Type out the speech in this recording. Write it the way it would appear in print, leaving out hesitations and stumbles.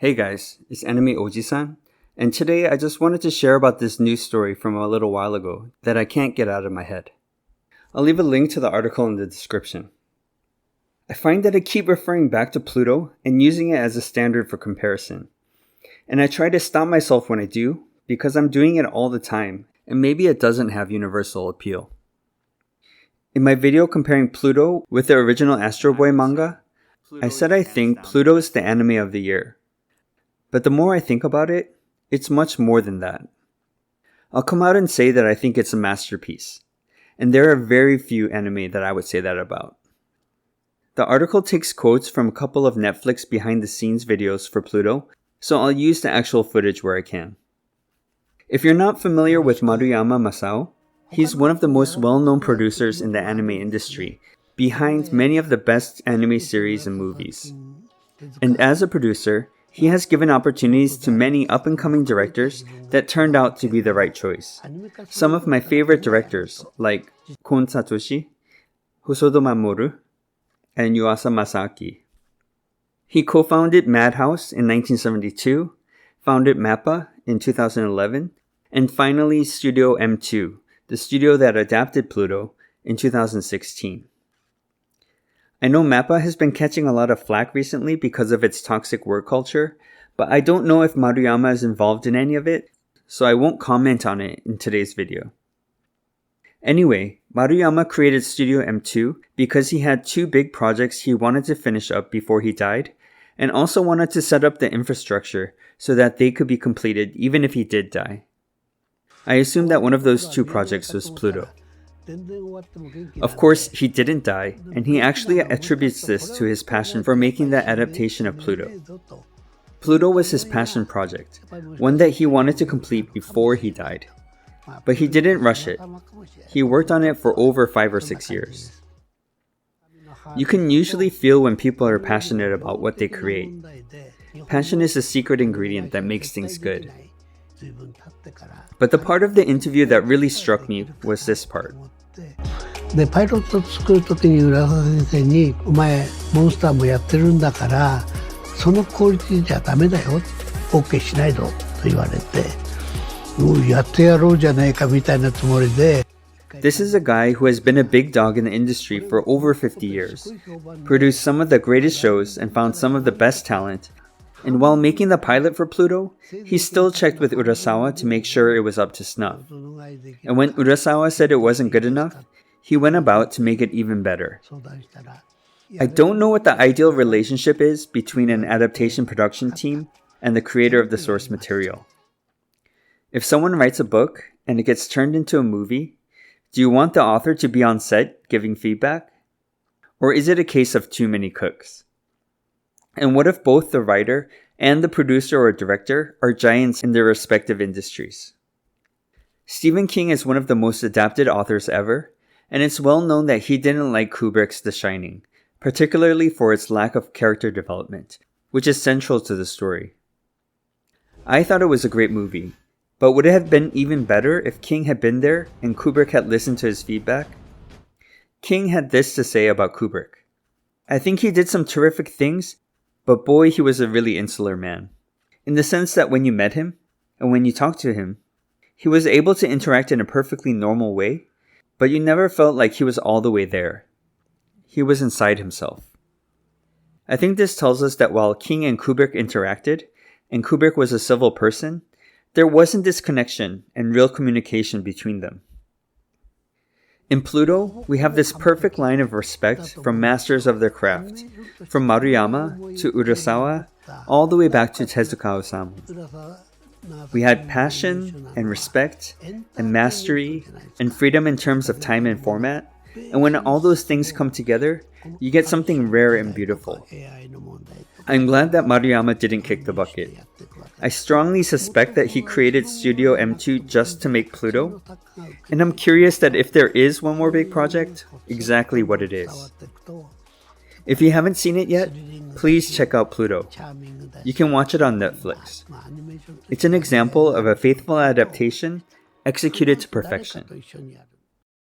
Hey guys, it's anime OGsan, and today I just wanted to share about this news story from a little while ago that I can't get out of my head. I'll leave a link to the article in the description. I find that I keep referring back to Pluto and using it as a standard for comparison. And I try to stop myself when I do, because I'm doing it all the time, and maybe it doesn't have universal appeal. In my video comparing Pluto with the original Astro Boy manga, I said I think Pluto is the anime of the year. But the more I think about it, it's much more than that. I'll come out and say that I think it's a masterpiece. And there are very few anime that I would say that about. The article takes quotes from a couple of Netflix behind the scenes videos for Pluto, so I'll use the actual footage where I can. If you're not familiar with Maruyama Masao, he's one of the most well-known producers in the anime industry, behind many of the best anime series and movies. And as a producer, he has given opportunities to many up-and-coming directors that turned out to be the right choice. Some of my favorite directors, like Kon Satoshi, Hosodo Mamoru, and Yuasa Masaaki. He co-founded Madhouse in 1972, founded MAPPA in 2011, and finally Studio M2, the studio that adapted Pluto, in 2016. I know MAPPA has been catching a lot of flack recently because of its toxic work culture, but I don't know if Maruyama is involved in any of it, so I won't comment on it in today's video. Anyway, Maruyama created Studio M2 because he had two big projects he wanted to finish up before he died, and also wanted to set up the infrastructure so that they could be completed even if he did die. I assume that one of those two projects was Pluto. Of course, he didn't die, and he actually attributes this to his passion for making that adaptation of Pluto. Pluto was his passion project, one that he wanted to complete before he died. But he didn't rush it. He worked on it for over 5 or 6 years. You can usually feel when people are passionate about what they create. Passion is a secret ingredient that makes things good. But the part of the interview that really struck me was this part. でパイロット作るときに浦沢先生に「お前モンスターもやってるんだからそのクオリティじゃダメだよ OK しないぞ」と言われて「もうやってやろうじゃないか」みたいなつもりで This is a guy who has been a big dog in the industry for over 50 years, produced some of the greatest shows and found some of the best talent. And while making the pilot for Pluto, he still checked with Urasawa to make sure it was up to snuff. And when Urasawa said it wasn't good enough, he went about to make it even better. I don't know what the ideal relationship is between an adaptation production team and the creator of the source material. If someone writes a book and it gets turned into a movie, do you want the author to be on set giving feedback? Or is it a case of too many cooks? And what if both the writer and the producer or director are giants in their respective industries? Stephen King is one of the most adapted authors ever, and it's well known that he didn't like Kubrick's The Shining, particularly for its lack of character development, which is central to the story. I thought it was a great movie, but would it have been even better if King had been there and Kubrick had listened to his feedback? King had this to say about Kubrick. I think he did some terrific things, but boy, he was a really insular man. In the sense that when you met him, and when you talked to him, he was able to interact in a perfectly normal way, but you never felt like he was all the way there. He was inside himself. I think this tells us that while King and Kubrick interacted, and Kubrick was a civil person, there wasn't this connection and real communication between them. In Pluto, we have this perfect line of respect from masters of their craft, from Maruyama to Urasawa, all the way back to Tezuka Osamu. We had passion and respect and mastery and freedom in terms of time and format, and when all those things come together, you get something rare and beautiful. I'm glad that Maruyama didn't kick the bucket. I strongly suspect that he created Studio M2 just to make Pluto, and I'm curious that if there is one more big project, exactly what it is. If you haven't seen it yet, please check out Pluto. You can watch it on Netflix. It's an example of a faithful adaptation executed to perfection.